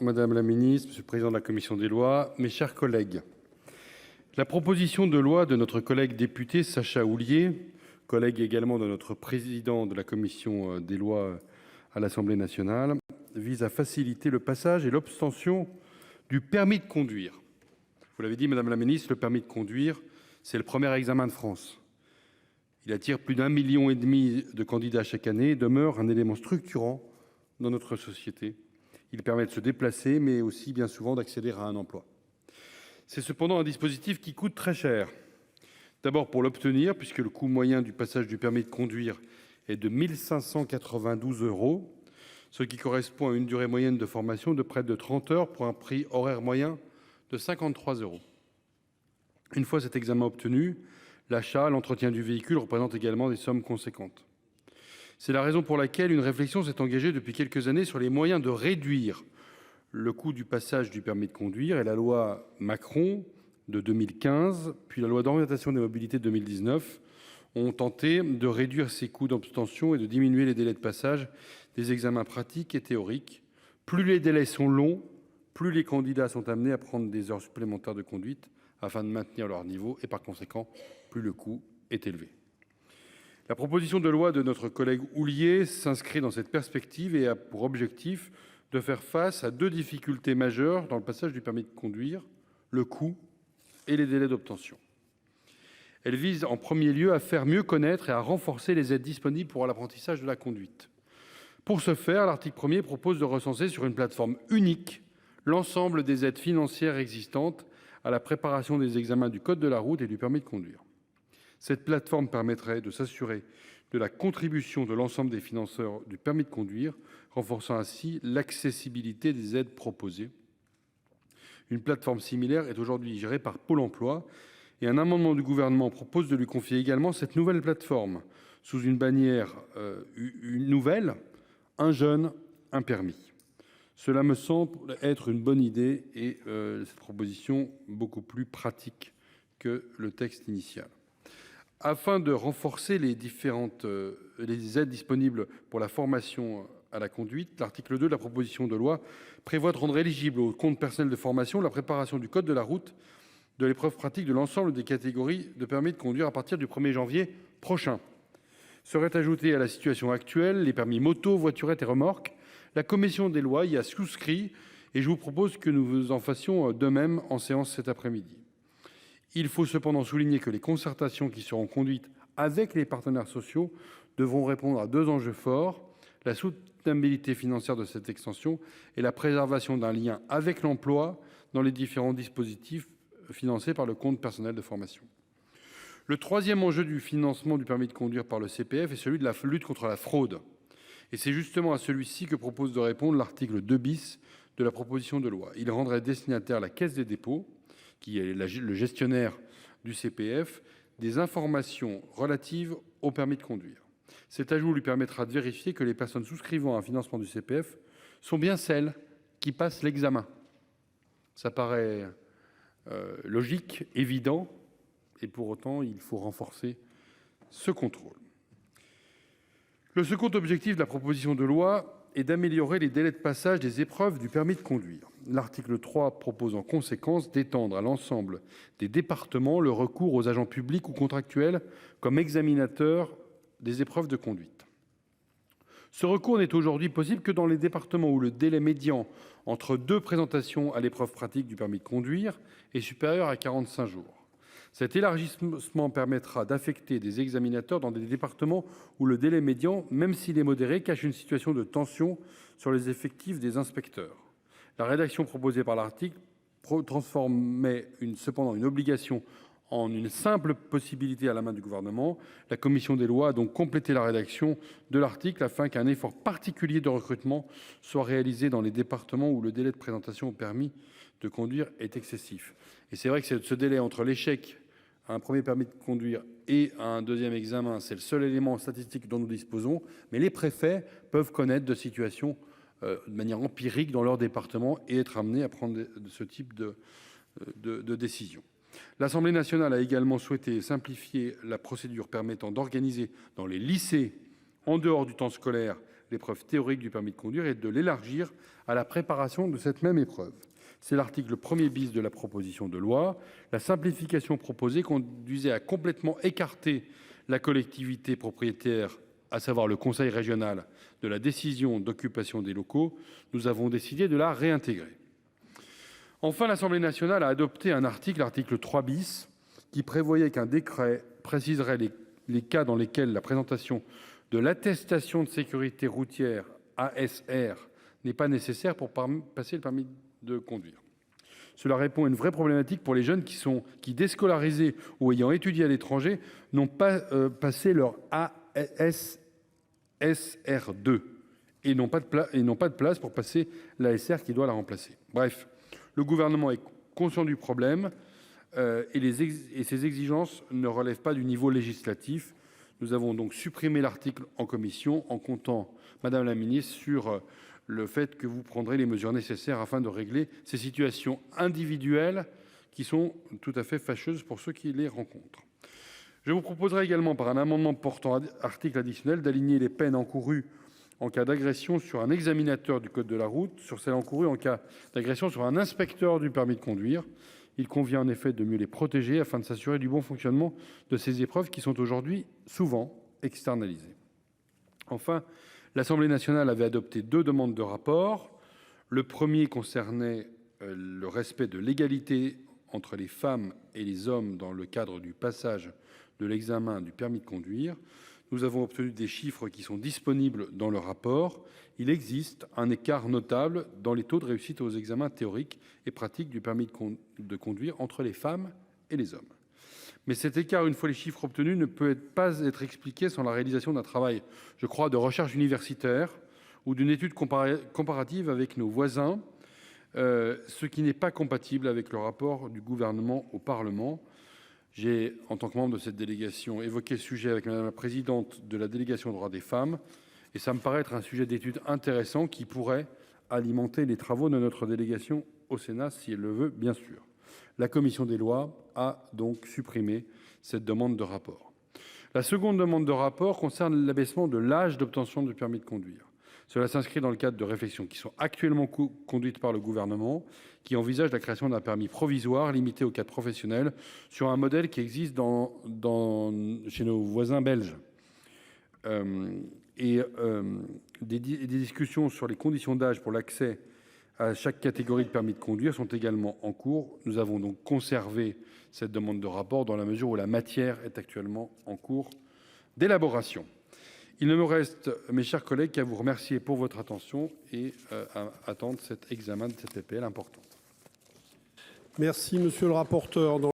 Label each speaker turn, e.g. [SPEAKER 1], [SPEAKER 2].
[SPEAKER 1] Madame la ministre, Monsieur le président de la commission des lois, mes chers collègues, la proposition de loi de notre collègue député Sacha Houlié, collègue également de notre président de la commission des lois à l'Assemblée nationale, vise à faciliter le passage et l'obtention du permis de conduire. Vous l'avez dit, Madame la ministre, le permis de conduire, c'est le premier examen de France. Il attire plus d'1,5 million de candidats chaque année et demeure un élément structurant dans notre société. Il permet de se déplacer, mais aussi bien souvent d'accéder à un emploi. C'est cependant un dispositif qui coûte très cher. D'abord pour l'obtenir, puisque le coût moyen du passage du permis de conduire est de 1 592 €, ce qui correspond à une durée moyenne de formation de près de 30 heures pour un prix horaire moyen de 53 €. Une fois cet examen obtenu, l'achat, l'entretien du véhicule représentent également des sommes conséquentes. C'est la raison pour laquelle une réflexion s'est engagée depuis quelques années sur les moyens de réduire le coût du passage du permis de conduire, et la loi Macron de 2015, puis la loi d'orientation des mobilités de 2019 ont tenté de réduire ces coûts d'obtention et de diminuer les délais de passage des examens pratiques et théoriques. Plus les délais sont longs, plus les candidats sont amenés à prendre des heures supplémentaires de conduite afin de maintenir leur niveau et par conséquent, plus le coût est élevé. La proposition de loi de notre collègue Houlié s'inscrit dans cette perspective et a pour objectif de faire face à deux difficultés majeures dans le passage du permis de conduire, le coût et les délais d'obtention. Elle vise en premier lieu à faire mieux connaître et à renforcer les aides disponibles pour l'apprentissage de la conduite. Pour ce faire, l'article 1er propose de recenser sur une plateforme unique l'ensemble des aides financières existantes à la préparation des examens du code de la route et du permis de conduire. Cette plateforme permettrait de s'assurer de la contribution de l'ensemble des financeurs du permis de conduire, renforçant ainsi l'accessibilité des aides proposées. Une plateforme similaire est aujourd'hui gérée par Pôle emploi et un amendement du gouvernement propose de lui confier également cette nouvelle plateforme sous une bannière nouvelle, un jeune, un permis. Cela me semble être une bonne idée et cette proposition beaucoup plus pratique que le texte initial. Afin de renforcer les aides disponibles pour la formation à la conduite, l'article 2 de la proposition de loi prévoit de rendre éligible au compte personnel de formation la préparation du code de la route, de l'épreuve pratique de l'ensemble des catégories de permis de conduire à partir du 1er janvier prochain. Seraient ajoutés à la situation actuelle les permis moto, voiturette et remorque. La commission des lois y a souscrit et je vous propose que nous en fassions de même en séance cet après-midi. Il faut cependant souligner que les concertations qui seront conduites avec les partenaires sociaux devront répondre à deux enjeux forts, la soutenabilité financière de cette extension et la préservation d'un lien avec l'emploi dans les différents dispositifs financés par le compte personnel de formation. Le troisième enjeu du financement du permis de conduire par le CPF est celui de la lutte contre la fraude. Et c'est justement à celui-ci que propose de répondre l'article 2 bis de la proposition de loi. Il rendrait destinataire la Caisse des dépôts, qui est le gestionnaire du CPF, des informations relatives au permis de conduire. Cet ajout lui permettra de vérifier que les personnes souscrivant à un financement du CPF sont bien celles qui passent l'examen. Ça paraît logique, évident, et pour autant, il faut renforcer ce contrôle. Le second objectif de la proposition de loi est d'améliorer les délais de passage des épreuves du permis de conduire. L'article 3 propose en conséquence d'étendre à l'ensemble des départements le recours aux agents publics ou contractuels comme examinateurs des épreuves de conduite. Ce recours n'est aujourd'hui possible que dans les départements où le délai médian entre deux présentations à l'épreuve pratique du permis de conduire est supérieur à 45 jours. Cet élargissement permettra d'affecter des examinateurs dans des départements où le délai médian, même s'il est modéré, cache une situation de tension sur les effectifs des inspecteurs. La rédaction proposée par l'article transformait cependant une obligation en une simple possibilité à la main du gouvernement. La commission des lois a donc complété la rédaction de l'article afin qu'un effort particulier de recrutement soit réalisé dans les départements où le délai de présentation au permis de conduire est excessif. Et c'est vrai que ce délai entre l'échec à un premier permis de conduire et à un deuxième examen, c'est le seul élément statistique dont nous disposons, mais les préfets peuvent connaître de situations de manière empirique dans leur département et être amenés à prendre ce type de décision. L'Assemblée nationale a également souhaité simplifier la procédure permettant d'organiser dans les lycées, en dehors du temps scolaire, l'épreuve théorique du permis de conduire et de l'élargir à la préparation de cette même épreuve. C'est l'article 1er bis de la proposition de loi. La simplification proposée conduisait à complètement écarter la collectivité propriétaire, à savoir le conseil régional, de la décision d'occupation des locaux. Nous avons décidé de la réintégrer. Enfin, l'Assemblée nationale a adopté un article, l'article 3 bis, qui prévoyait qu'un décret préciserait les cas dans lesquels la présentation de l'attestation de sécurité routière ASR n'est pas nécessaire pour passer le permis de conduire. Cela répond à une vraie problématique pour les jeunes qui déscolarisés ou ayant étudié à l'étranger, n'ont pas passé leur ASR2 et n'ont pas de place pour passer l'ASR qui doit la remplacer. Bref, le gouvernement est conscient du problème et ces exigences ne relèvent pas du niveau législatif. Nous avons donc supprimé l'article en commission en comptant, Madame la Ministre, sur le fait que vous prendrez les mesures nécessaires afin de régler ces situations individuelles qui sont tout à fait fâcheuses pour ceux qui les rencontrent. Je vous proposerai également par un amendement portant article additionnel d'aligner les peines encourues en cas d'agression sur un examinateur du code de la route sur celles encourues en cas d'agression sur un inspecteur du permis de conduire. Il convient en effet de mieux les protéger afin de s'assurer du bon fonctionnement de ces épreuves qui sont aujourd'hui souvent externalisées. Enfin, l'Assemblée nationale avait adopté 2 demandes de rapport. Le premier concernait le respect de l'égalité entre les femmes et les hommes dans le cadre du passage de l'examen du permis de conduire. Nous avons obtenu des chiffres qui sont disponibles dans le rapport. Il existe un écart notable dans les taux de réussite aux examens théoriques et pratiques du permis de conduire entre les femmes et les hommes. Mais cet écart, une fois les chiffres obtenus, ne peut pas être expliqué sans la réalisation d'un travail, je crois, de recherche universitaire ou d'une étude comparative avec nos voisins, ce qui n'est pas compatible avec le rapport du gouvernement au Parlement. J'ai, en tant que membre de cette délégation, évoqué le sujet avec Madame la présidente de la délégation aux droits des femmes, et ça me paraît être un sujet d'étude intéressant qui pourrait alimenter les travaux de notre délégation au Sénat, si elle le veut, bien sûr. La commission des lois a donc supprimé cette demande de rapport. La seconde demande de rapport concerne l'abaissement de l'âge d'obtention du permis de conduire. Cela s'inscrit dans le cadre de réflexions qui sont actuellement conduites par le gouvernement, qui envisage la création d'un permis provisoire limité aux cadres professionnels sur un modèle qui existe chez nos voisins belges. Des discussions sur les conditions d'âge pour l'accès à chaque catégorie de permis de conduire sont également en cours. Nous avons donc conservé cette demande de rapport dans la mesure où la matière est actuellement en cours d'élaboration. Il ne me reste, mes chers collègues, qu'à vous remercier pour votre attention et à attendre cet examen de cette PPL importante.
[SPEAKER 2] Merci, monsieur le rapporteur.